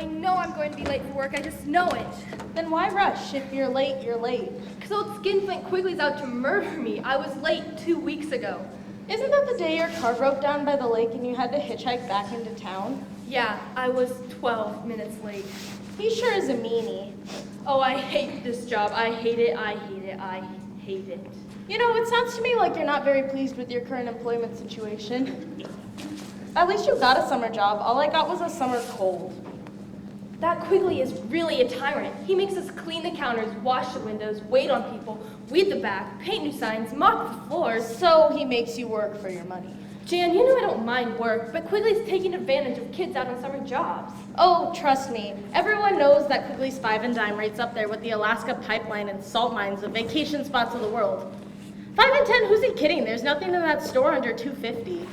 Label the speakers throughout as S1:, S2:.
S1: I know I'm going to be late for work. I just know it.
S2: Then why rush? If you're late, you're late.
S1: Because old Skinflint Quigley's out to murder me. I was late 2 weeks ago.
S2: Isn't that the day your car broke down by the lake and you had to hitchhike back into town?
S1: Yeah, I was 12 minutes late.
S2: He sure is a meanie.
S1: Oh, I hate this job. I hate it, I hate it, I hate it.
S2: You know, it sounds to me like you're not very pleased with your current employment situation. At least you got a summer job. All I got was a summer cold.
S1: That Quigley is really a tyrant. He makes us clean the counters, wash the windows, wait on people, weed the back, paint new signs, mop the floors.
S2: So he makes you work for your money.
S1: Jan, you know I don't mind work, but Quigley's taking advantage of kids out on summer jobs.
S2: Oh, trust me. Everyone knows that Quigley's 5 and dime rate's up there with the Alaska pipeline and salt mines, the vacation spots of the world. 5 and 10, who's he kidding? There's nothing in that store under $2.50.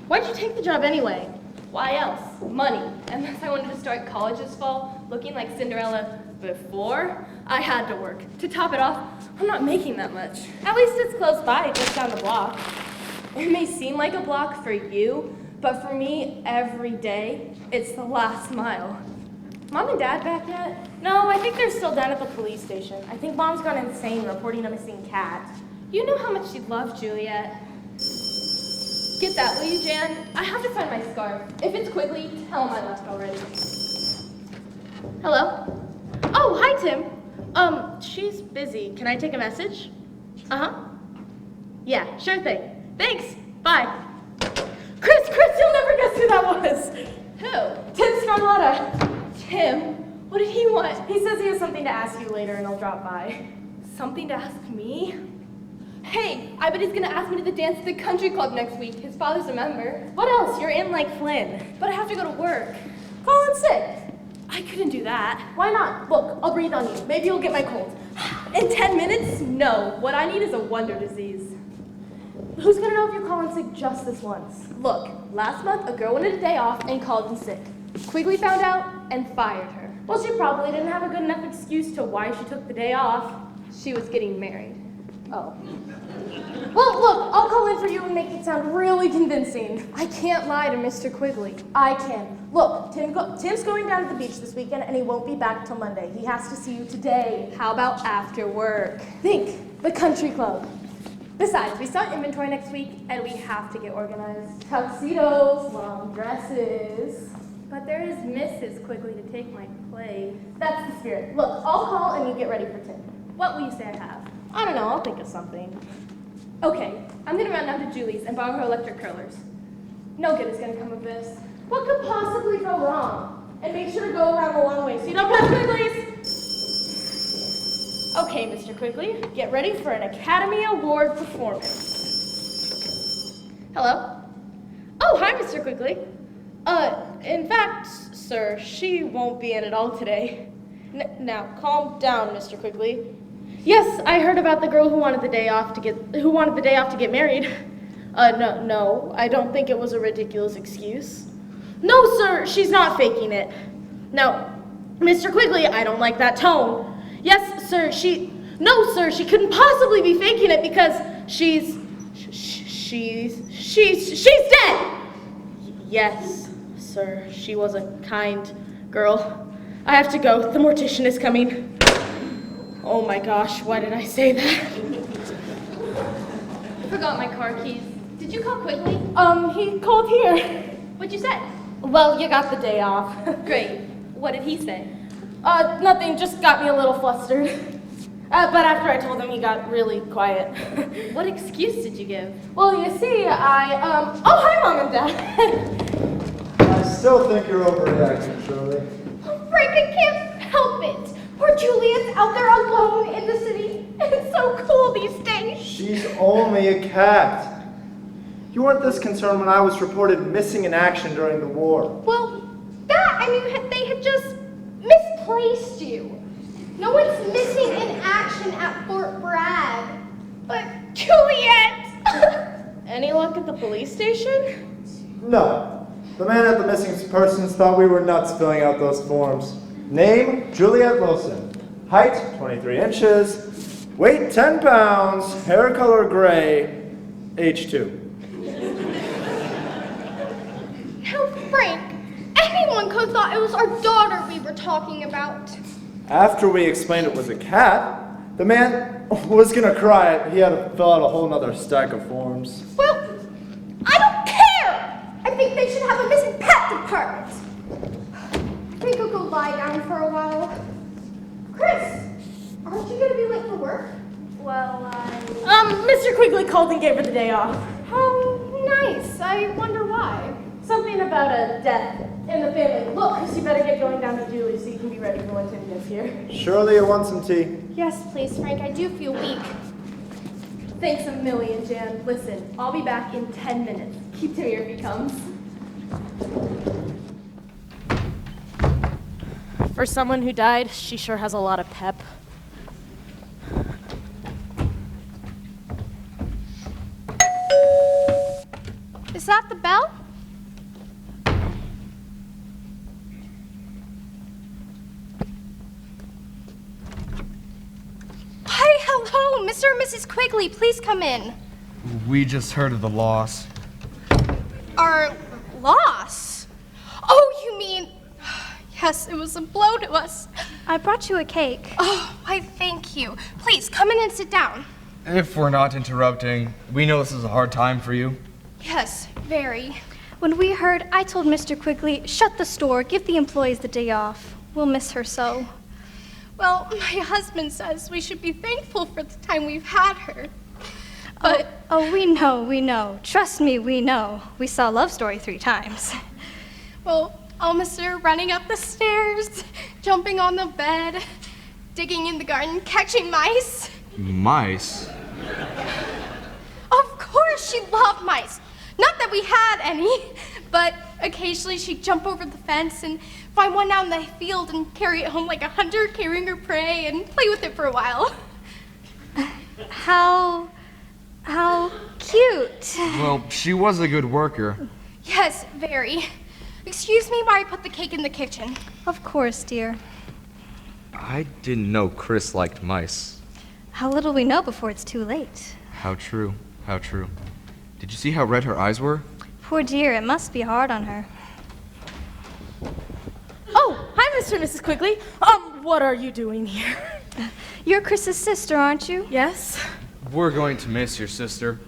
S2: Why'd you take the job anyway?
S1: Why else? Money. Unless I wanted to start college this fall, looking like Cinderella before, I had to work. To top it off, I'm not making that much.
S2: At least it's close by, just down the block.
S1: It may seem like a block for you, but for me, every day, it's the last mile. Mom and Dad back yet?
S2: No, I think they're still down at the police station. I think Mom's gone insane reporting a missing cat.
S1: You know how much she loved Juliet. Get that, will you, Jan? I have to find my scarf. If it's Quigley, tell him I left already.
S2: Hello? Oh, hi, Tim. She's busy. Can I take a message? Uh-huh. Yeah, sure thing. Thanks. Bye. Chris, you'll never guess who that was.
S1: Who?
S2: Tim Scarlotta.
S1: Tim? What did he want?
S2: He says he has something to ask you later and he'll drop by.
S1: Something to ask me? Hey, I bet he's gonna ask me to the dance at the country club next week. His father's a member.
S2: What else? You're in like Flynn.
S1: But I have to go to work.
S2: Call in sick.
S1: I couldn't do that.
S2: Why not? Look, I'll breathe on you. Maybe you'll get my cold.
S1: In 10 minutes? No. What I need is a wonder disease.
S2: Who's gonna know if you call in sick just this once?
S1: Look, last month a girl wanted a day off and called in sick. Quigley found out and fired her.
S2: Well, she probably didn't have a good enough excuse to why she took the day off.
S1: She was getting married.
S2: Oh. Well, look, I'll call in for you and make it sound really convincing.
S1: I can't lie to Mr. Quigley.
S2: I can. Look, Tim's going down to the beach this weekend and he won't be back till Monday. He has to see you today.
S1: How about after work?
S2: Think, the country club.
S1: Besides, we start inventory next week and we have to get organized.
S2: Tuxedos, long dresses.
S1: But there is Mrs. Quigley to take my place.
S2: That's the spirit. Look, I'll call and you get ready for Tim.
S1: What will you say I have?
S2: I don't know, I'll think of something.
S1: Okay, I'm gonna run down to Julie's and borrow her electric curlers. No good is gonna come of this.
S2: What could possibly go wrong? And make sure to go around the long way so you don't pass Quigley's. Okay, Mr. Quigley, get ready for an Academy Award performance. Hello? Oh, hi, Mr. Quigley. In fact, sir, she won't be in at all today. Now, calm down, Mr. Quigley. Yes, I heard about the girl who wanted the day off to get married. No, I don't think it was a ridiculous excuse. No, sir, she's not faking it. Now, Mr. Quigley, I don't like that tone. Yes, sir, no, sir, she couldn't possibly be faking it because she's dead. Yes, sir, she was a kind girl. I have to go, the mortician is coming. Oh my gosh, why did I say that?
S1: I forgot my car keys. Did you call Quigley?
S2: He called here.
S1: What'd you say?
S2: Well, you got the day off.
S1: Great. What did he say?
S2: Nothing, just got me a little flustered. But after I told him, he got really quiet.
S1: What excuse did you give?
S2: Well, you see, oh, hi, Mom and Dad.
S3: I still think you're overreacting, Shirley.
S4: Oh, Frank, I can't help it. Poor Juliet's out there alone in the city. It's so cool these days.
S3: She's only a cat. You weren't this concerned when I was reported missing in action during the war.
S4: Well, they had just misplaced you. No one's missing in action at Fort Bragg. But Juliet!
S2: Any luck at the police station?
S3: No. The man at the missing persons thought we were nuts filling out those forms. Name, Juliet Wilson. Height, 23 inches. Weight, 10 pounds. Hair color, gray. Age 2.
S4: Now, Frank, anyone Uncle thought it was our daughter we were talking about.
S3: After we explained it was a cat, the man was gonna cry. He had to fill out a whole nother stack of forms.
S4: Well, I don't care! I think they should have a missing pet department. I think I'll go lie down for a while. Chris, aren't you gonna be late for work?
S1: Well,
S2: Mr. Quigley called and gave her the day off.
S1: how nice. I wonder why.
S2: Something about a death in the family. Look, Chris, you better get going down to Julie so you can be ready for when Tim gets here.
S3: Surely you want some tea?
S1: Yes, please, Frank. I do feel weak. Thanks a million, Jan. Listen, I'll be back in 10 minutes. Keep Tim here if he comes.
S2: For someone who died, she sure has a lot of pep.
S4: Is that the bell? Hi, hello, Mr. and Mrs. Quigley, please come in.
S5: We just heard of the loss.
S4: Our loss? Oh, you mean... Yes, it was a blow to us.
S6: I brought you a cake.
S4: Oh, why, thank you. Please, come in and sit down.
S5: If we're not interrupting, we know this is a hard time for you.
S4: Yes, very.
S6: When we heard, I told Mr. Quigley, shut the store, give the employees the day off. We'll miss her so.
S4: Well, my husband says we should be thankful for the time we've had her. But...
S6: Oh, we know. Trust me, we know. We saw Love Story 3 times.
S4: Well, I'll miss her running up the stairs, jumping on the bed, digging in the garden, catching mice.
S5: Mice?
S4: Of course she loved mice. Not that we had any, but occasionally she'd jump over the fence and find one out in the field and carry it home like a hunter carrying her prey and play with it for a while.
S6: How cute.
S5: Well, she was a good worker.
S4: Yes, very. Excuse me while I put the cake in the kitchen.
S6: Of course, dear.
S5: I didn't know Chris liked mice.
S6: How little we know before it's too late.
S5: How true, how true. Did you see how red her eyes were?
S6: Poor dear, it must be hard on her.
S2: Oh, hi, Mr. and Mrs. Quigley. What are you doing here?
S6: You're Chris's sister, aren't you?
S2: Yes?
S5: We're going to miss your sister.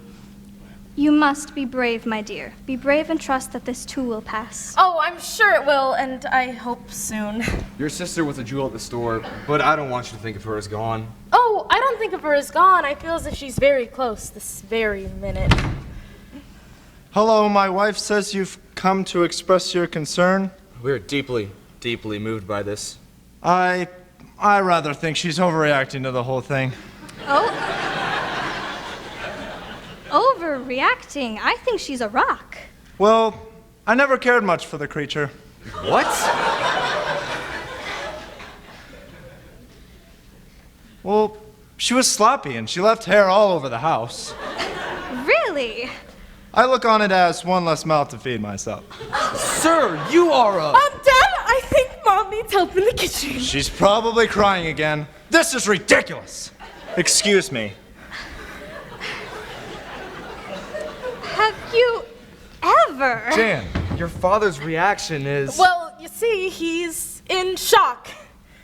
S6: You must be brave, my dear. Be brave and trust that this too will pass.
S2: Oh, I'm sure it will, and I hope soon.
S5: Your sister was a jewel at the store, but I don't want you to think of her as gone.
S2: Oh, I don't think of her as gone. I feel as if she's very close this very minute.
S3: Hello, my wife says you've come to express your concern.
S5: We're deeply, deeply moved by this.
S3: I rather think she's overreacting to the whole thing.
S6: Oh. Overreacting. I think she's a rock.
S3: Well, I never cared much for the creature.
S5: What?
S3: Well, she was sloppy and she left hair all over the house.
S6: Really?
S3: I look on it as one less mouth to feed myself.
S5: Sir, you are a...
S2: Dad, I think Mom needs help in the kitchen.
S3: She's probably crying again. This is ridiculous. Excuse me.
S6: Have you ever?
S5: Jan, your father's reaction is...
S2: Well, you see, he's in shock.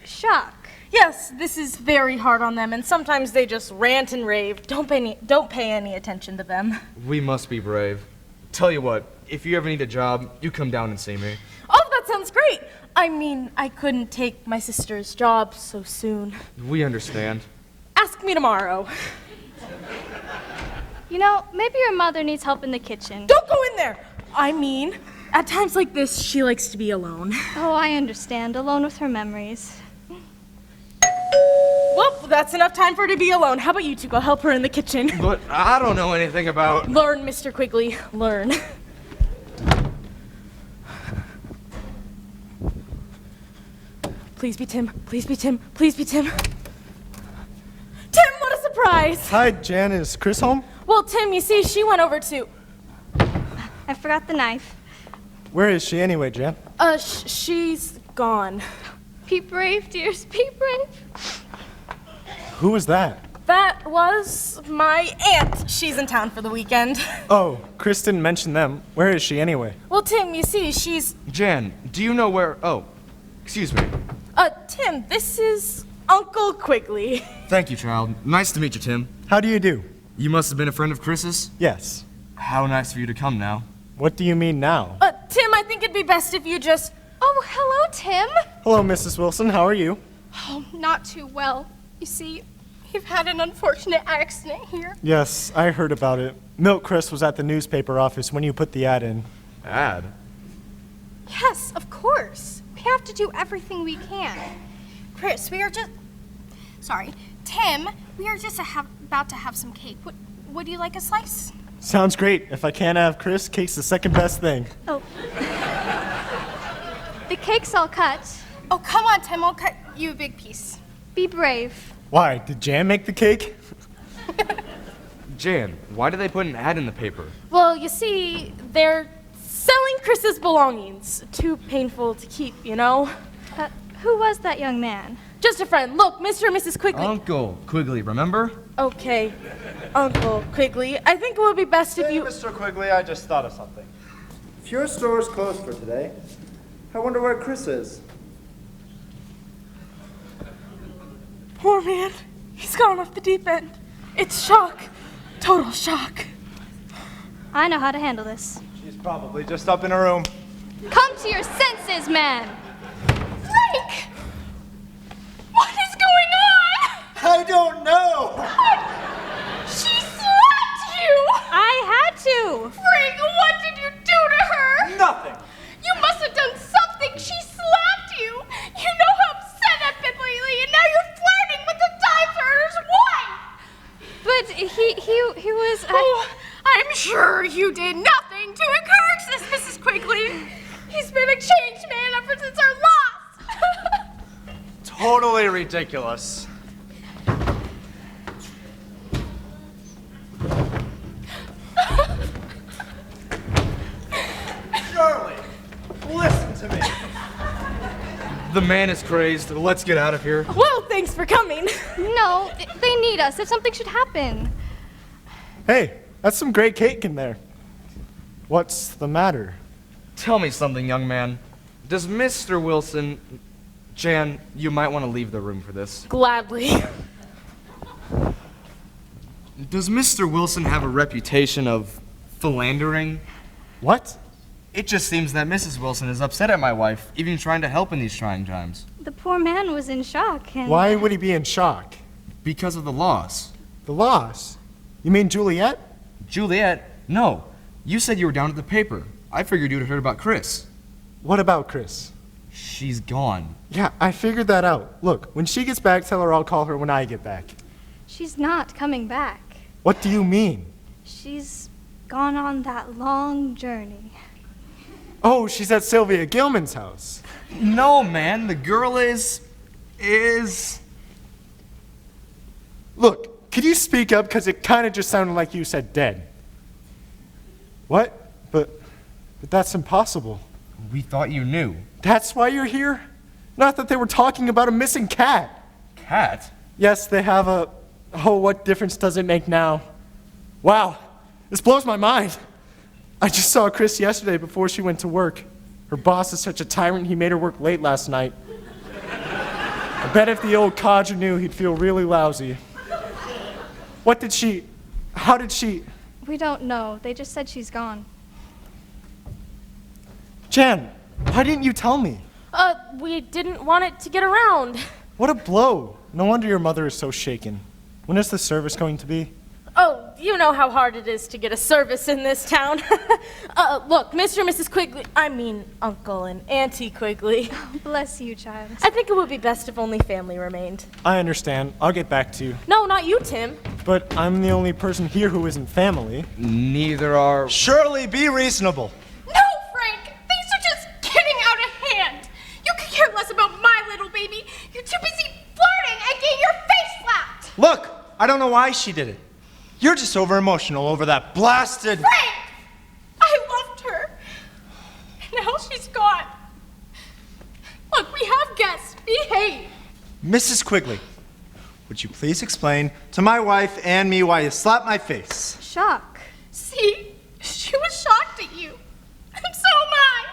S6: Shock.
S2: Yes, this is very hard on them, and sometimes they just rant and rave. Don't pay any attention to them.
S5: We must be brave. Tell you what, if you ever need a job, you come down and see me.
S2: Oh, that sounds great. I mean, I couldn't take my sister's job so soon.
S5: We understand.
S2: Ask me tomorrow.
S6: You know, maybe your mother needs help in the kitchen.
S2: Don't go in there! I mean, at times like this, she likes to be alone.
S6: Oh, I understand. Alone with her memories.
S2: Well, that's enough time for her to be alone. How about you two go help her in the kitchen?
S5: But I don't know anything about...
S2: Learn, Mr. Quigley, learn. Please be Tim, please be Tim, please be Tim. Tim, what a surprise!
S3: Hi, Jan. Is Chris home?
S2: Well, Tim, you see, she went over to...
S6: I forgot the knife.
S3: Where is she anyway, Jan?
S2: She's gone.
S6: Be brave, dears. Be brave.
S3: Who was that?
S2: That was my aunt. She's in town for the weekend.
S7: Oh, Chris didn't mention them. Where is she anyway?
S2: Well, Tim, you see, she's...
S5: Jan, do you know where... Oh, excuse me.
S2: Tim, this is Uncle Quigley.
S5: Thank you, child. Nice to meet you, Tim.
S7: How do you do?
S5: You must have been a friend of Chris's?
S7: Yes.
S5: How nice of you to come now.
S7: What do you mean now?
S2: Tim, I think it'd be best if you just...
S4: Oh, hello, Tim.
S7: Hello, Mrs. Wilson. How are you?
S4: Oh, not too well. You see, we've had an unfortunate accident here.
S7: Yes, I heard about it. Milt Chris was at the newspaper office when you put the ad in.
S5: Ad?
S4: Yes, of course. We have to do everything we can. Chris, we are just... Sorry. Tim, we are just about to have some cake. Would you like a slice?
S7: Sounds great. If I can't have Chris, cake's the second best thing.
S6: Oh. The cake's all cut.
S4: Oh, come on, Tim. I'll cut you a big piece.
S6: Be brave.
S7: Why, did Jan make the cake?
S5: Jan, why did they put an ad in the paper?
S2: Well, you see, they're selling Chris's belongings. Too painful to keep, you know?
S6: Who was that young man?
S2: Just a friend. Look, Mr. and Mrs. Quigley.
S5: Uncle Quigley, remember?
S2: Okay, Uncle Quigley. I think it would be best if
S3: Hey,
S2: you...
S3: Mr. Quigley, I just thought of something. If your store is closed for today, I wonder where Chris is.
S2: Poor man. He's gone off the deep end. It's shock. Total shock.
S6: I know how to handle this.
S3: She's probably just up in her room.
S6: Come to your senses, man!
S4: Frank! What is going on?
S3: I don't know!
S4: She slapped you!
S6: I had to!
S4: Frank, what did you do to her?
S3: Nothing!
S4: You must have done something. She slapped you. You know how upset I've been lately, and now you're flirting with the Times Earner's wife.
S6: But he was...
S4: Oh, I'm sure you did nothing to encourage this, Mrs. Quigley. He's been a changed man ever since our loss.
S3: Totally ridiculous. Charlie, listen to me.
S5: The man is crazed. Let's get out of here.
S2: Well, thanks for coming.
S6: No, they need us if something should happen.
S7: Hey, that's some great cake in there. What's the matter?
S5: Tell me something, young man. Does Mr. Wilson... Jan, you might want to leave the room for this.
S2: Gladly.
S5: Does Mr. Wilson have a reputation of philandering?
S7: What?
S5: It just seems that Mrs. Wilson is upset at my wife, even trying to help in these trying times.
S6: The poor man was in shock and...
S7: Why would he be in shock?
S5: Because of the loss.
S7: The loss? You mean Juliet?
S5: Juliet? No. You said you were down at the paper. I figured you'd heard about Chris.
S7: What about Chris?
S5: She's gone.
S7: Yeah, I figured that out. Look, when she gets back, tell her I'll call her when I get back.
S6: She's not coming back.
S7: What do you mean?
S6: She's gone on that long journey.
S7: Oh, she's at Sylvia Gilman's house.
S5: No, man. The girl is...
S7: Look, could you speak up? Because it kind of just sounded like you said dead. What? But that's impossible.
S5: We thought you knew.
S7: That's why you're here? Not that they were talking about a missing cat.
S5: Cat?
S7: Yes, they have a... Oh, what difference does it make now? Wow, this blows my mind. I just saw Chris yesterday before she went to work. Her boss is such a tyrant, he made her work late last night. I bet if the old codger knew, he'd feel really lousy. How did she...
S6: We don't know. They just said she's gone.
S7: Jan, why didn't you tell me?
S2: We didn't want it to get around.
S7: What a blow. No wonder your mother is so shaken. When is the service going to be?
S2: Oh, you know how hard it is to get a service in this town. Look, Mr. and Mrs. Quigley, I mean Uncle and Auntie Quigley.
S6: Bless you, child.
S2: I think it would be best if only family remained.
S7: I understand. I'll get back to you.
S2: No, not you, Tim.
S7: But I'm the only person here who isn't family.
S5: Neither are...
S3: Shirley, be reasonable.
S4: No, Frank! Things are just getting out of hand. You could care less about my little baby. You're too busy flirting and getting your face slapped.
S3: Look, I don't know why she did it. You're just over-emotional over that blasted...
S4: Frank! I loved her. And now she's gone. Look, we have guests. Behave.
S3: Mrs. Quigley, would you please explain to my wife and me why you slapped my face?
S6: Shock.
S4: See? She was shocked at you. And so am I.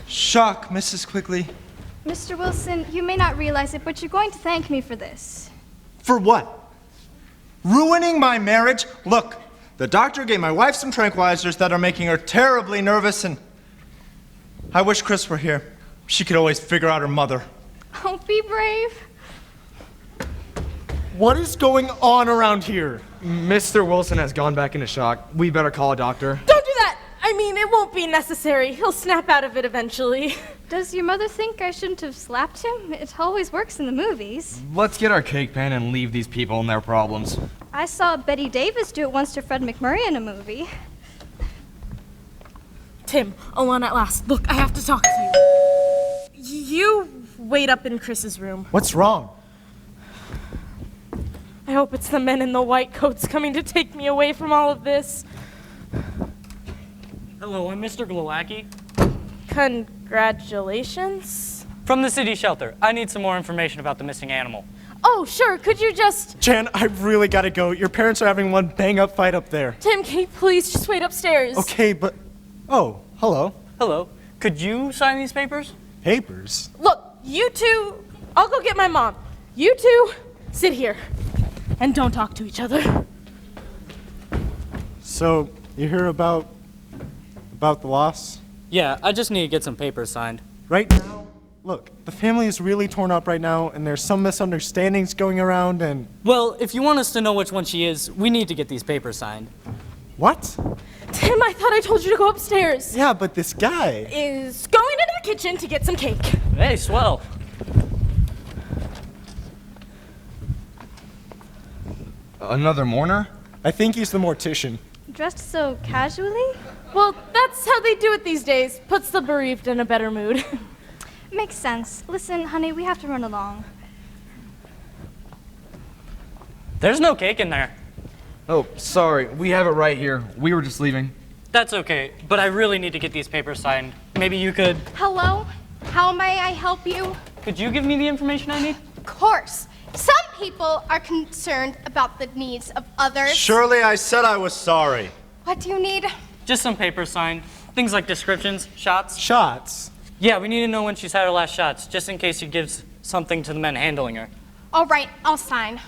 S3: Shock, Mrs. Quigley.
S6: Mr. Wilson, you may not realize it, but you're going to thank me for this.
S3: For what? Ruining my marriage? Look, the doctor gave my wife some tranquilizers that are making her terribly nervous, and I wish Chris were here. She could always figure out her mother.
S6: Oh, be brave.
S7: What is going on around here?
S5: Mr. Wilson has gone back into shock. We better call a doctor.
S2: Don't do that! I mean, it won't be necessary. He'll snap out of it eventually.
S6: Does your mother think I shouldn't have slapped him? It always works in the movies.
S5: Let's get our cake pan and leave these people and their problems.
S6: I saw Betty Davis do it once to Fred McMurray in a movie.
S2: Tim, alone at last. Look, I have to talk to you. You wait up in Chris's room.
S7: What's wrong?
S2: I hope it's the men in the white coats coming to take me away from all of this.
S8: Hello, I'm Mr. Glowacki.
S2: Congratulations.
S8: From the city shelter. I need some more information about the missing animal.
S2: Oh, sure, could you just...
S7: Jan, I've really got to go. Your parents are having one bang-up fight up there.
S2: Tim, can you please just wait upstairs?
S7: Okay, but... Oh, hello.
S8: Hello. Could you sign these papers?
S7: Papers?
S2: Look, you two... I'll go get my mom. You two, sit here. And don't talk to each other.
S7: So, you hear about the loss?
S8: Yeah, I just need to get some papers signed.
S7: Right now, look, the family is really torn up right now, and there's some misunderstandings going around, and...
S8: Well, if you want us to know which one she is, we need to get these papers signed.
S7: What?
S2: Tim, I thought I told you to go upstairs.
S7: Yeah, but this guy...
S2: Is going into the kitchen to get some cake.
S8: Hey, swell.
S5: Another mourner?
S7: I think he's the mortician.
S6: Dressed so casually?
S2: Well, that's how they do it these days. Puts the bereaved in a better mood.
S6: Makes sense. Listen, honey, we have to run along.
S8: There's no cake in there.
S5: Oh, sorry. We have it right here. We were just leaving.
S8: That's okay, but I really need to get these papers signed. Maybe you could...
S4: Hello? How may I help you?
S8: Could you give me the information I need?
S4: Of course. Some people are concerned about the needs of others.
S3: Surely I said I was sorry.
S4: What do you need?
S8: Just some papers signed. Things like descriptions, shots.
S7: Shots?
S8: Yeah, we need to know when she's had her last shots, just in case she gives something to the men handling her.
S4: All right, I'll sign.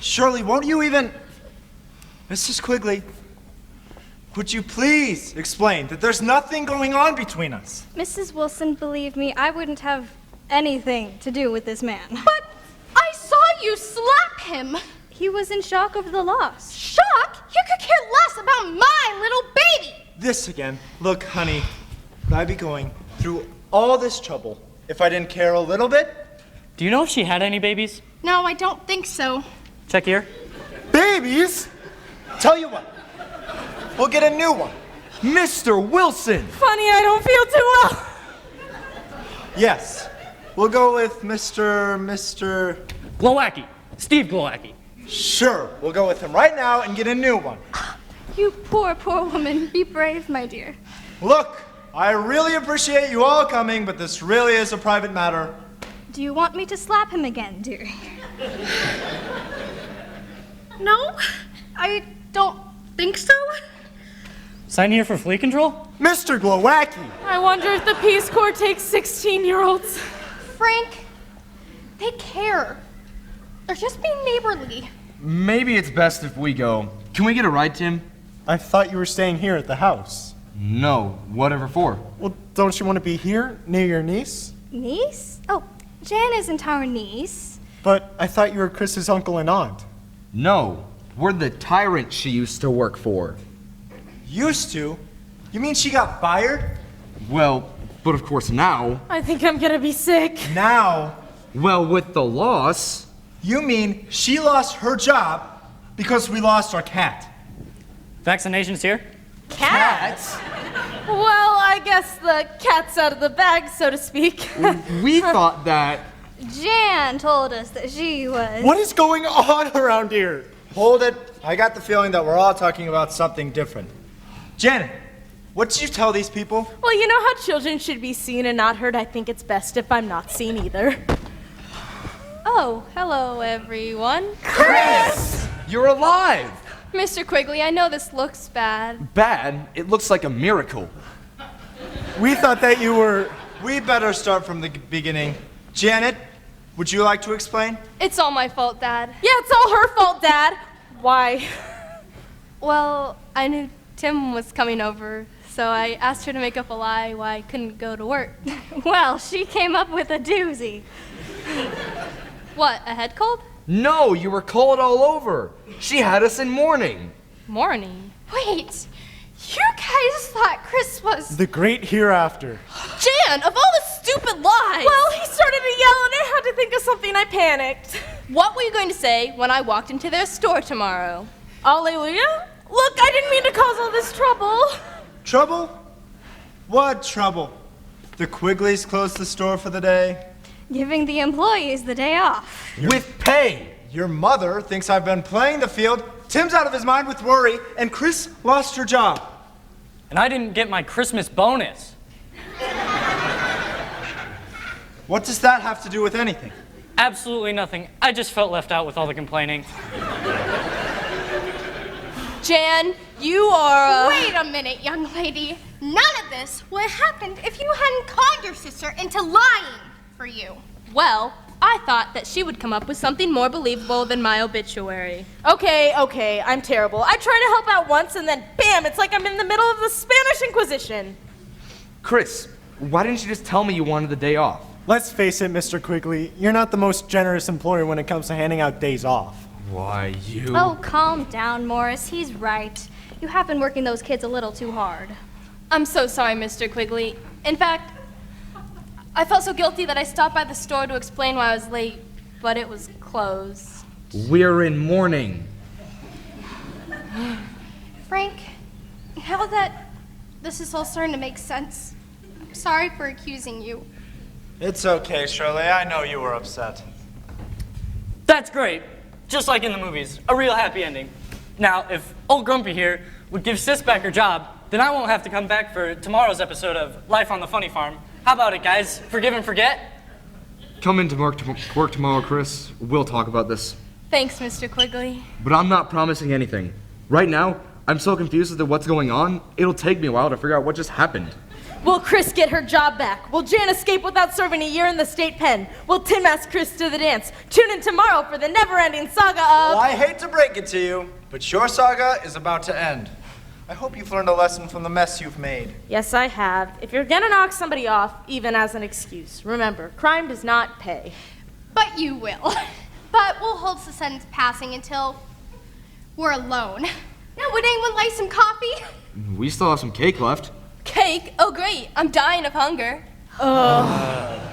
S3: Shirley, won't you even... Mrs. Quigley, would you please explain that there's nothing going on between us?
S6: Mrs. Wilson, believe me, I wouldn't have anything to do with this man.
S4: But I saw you slap him.
S6: He was in shock over the loss.
S4: Shock? You could care less about my little baby.
S3: This again. Look, honey, I'd be going through all this trouble if I didn't care a little bit.
S8: Do you know if she had any babies?
S4: No, I don't think so.
S8: Check here.
S7: Babies?
S3: Tell you what, we'll get a new one.
S5: Mr. Wilson!
S2: Funny, I don't feel too well.
S3: Yes, we'll go with Mr.
S8: Glowacki. Steve Glowacki.
S3: Sure, we'll go with him right now and get a new one.
S6: You poor, poor woman. Be brave, my dear.
S3: Look, I really appreciate you all coming, but this really is a private matter.
S6: Do you want me to slap him again, dearie?
S4: No, I don't think so.
S8: Sign here for flea control?
S7: Mr. Glowacki!
S2: I wonder if the Peace Corps takes 16-year-olds.
S4: Frank, they care. They're just being neighborly.
S5: Maybe it's best if we go. Can we get a ride, Tim?
S7: I thought you were staying here at the house.
S5: No. Whatever for?
S7: Well, don't you want to be here, near your niece?
S6: Niece? Oh, Jan isn't our niece.
S7: But I thought you were Chris's uncle and aunt.
S5: No. We're the tyrant she used to work for.
S3: Used to? You mean she got fired?
S5: Well, but of course now.
S2: I think I'm gonna be sick.
S3: Now,
S5: Well, with the loss.
S3: you mean she lost her job because we lost our cat.
S8: Vaccinations here?
S2: Cats? Well, I guess the cat's out of the bag, so to speak.
S5: We thought that.
S6: Jan told us that she was.
S7: What is going on around here?
S3: Hold it. I got the feeling that we're all talking about something different. Janet, what did you tell these people?
S2: Well, you know how children should be seen and not heard? I think it's best if I'm not seen either.
S1: Oh, hello, everyone.
S5: Chris! You're alive!
S1: Mr. Quigley, I know this looks bad.
S5: Bad? It looks like a miracle.
S3: We thought that you were... We better start from the beginning. Janet, would you like to explain?
S1: It's all my fault, Dad.
S2: Yeah, it's all her fault, Dad. Why?
S1: Well, I knew Tim was coming over, so I asked her to make up a lie why I couldn't go to work.
S6: Well, she came up with a doozy.
S1: What, a head cold?
S5: No, you were cold all over. She had us in mourning.
S1: Morning.
S4: Wait, you guys thought Chris was...
S7: The great hereafter.
S2: Jan, of all the stupid lies! Well, he started to yell and I had to think of something. I panicked.
S1: What were you going to say when I walked into their store tomorrow?
S2: Alleluia? Look, I didn't mean to cause all this trouble.
S3: Trouble? What trouble? The Quigleys closed the store for the day.
S6: Giving the employees the day off.
S5: With pay.
S3: Your mother thinks I've been playing the field, Tim's out of his mind with worry, and Chris lost her job.
S8: And I didn't get my Christmas bonus.
S3: What does that have to do with anything?
S8: Absolutely nothing. I just felt left out with all the complaining.
S1: Jan, you are
S4: Wait a minute, young lady. None of this would have happened if you hadn't conned your sister into lying for you.
S1: Well, I thought that she would come up with something more believable than my obituary.
S2: Okay, I'm terrible. I tried to help out once and then bam, it's like I'm in the middle of the Spanish Inquisition.
S5: Chris, why didn't you just tell me you wanted the day off?
S7: Let's face it, Mr. Quigley, you're not the most generous employer when it comes to handing out days off.
S5: Why, you...
S6: Oh, calm down, Morris. He's right. You have been working those kids a little too hard.
S1: I'm so sorry, Mr. Quigley. In fact, I felt so guilty that I stopped by the store to explain why I was late, but it was closed.
S5: We're in mourning.
S4: Frank, now that this is all starting to make sense, I'm sorry for accusing you.
S3: It's okay, Shirley. I know you were upset.
S8: That's great. Just like in the movies, a real happy ending. Now, if old Grumpy here would give Sis back her job, then I won't have to come back for tomorrow's episode of Life on the Funny Farm. How about it, guys? Forgive and forget?
S5: Come into work tomorrow, Chris. We'll talk about this.
S1: Thanks, Mr. Quigley.
S5: But I'm not promising anything. Right now, I'm so confused as to what's going on, it'll take me a while to figure out what just happened.
S2: Will Chris get her job back? Will Jan escape without serving a year in the state pen? Will Tim ask Chris to the dance? Tune in tomorrow for the never-ending saga of...
S3: Well, I hate to break it to you, but your saga is about to end. I hope you've learned a lesson from the mess you've made.
S2: Yes, I have. If you're gonna knock somebody off, even as an excuse, remember, crime does not pay.
S4: But you will. But we'll hold suspense passing until we're alone. Now, would anyone like some coffee?
S5: We still have some cake left.
S1: Cake? Oh, great. I'm dying of hunger.
S2: Ugh.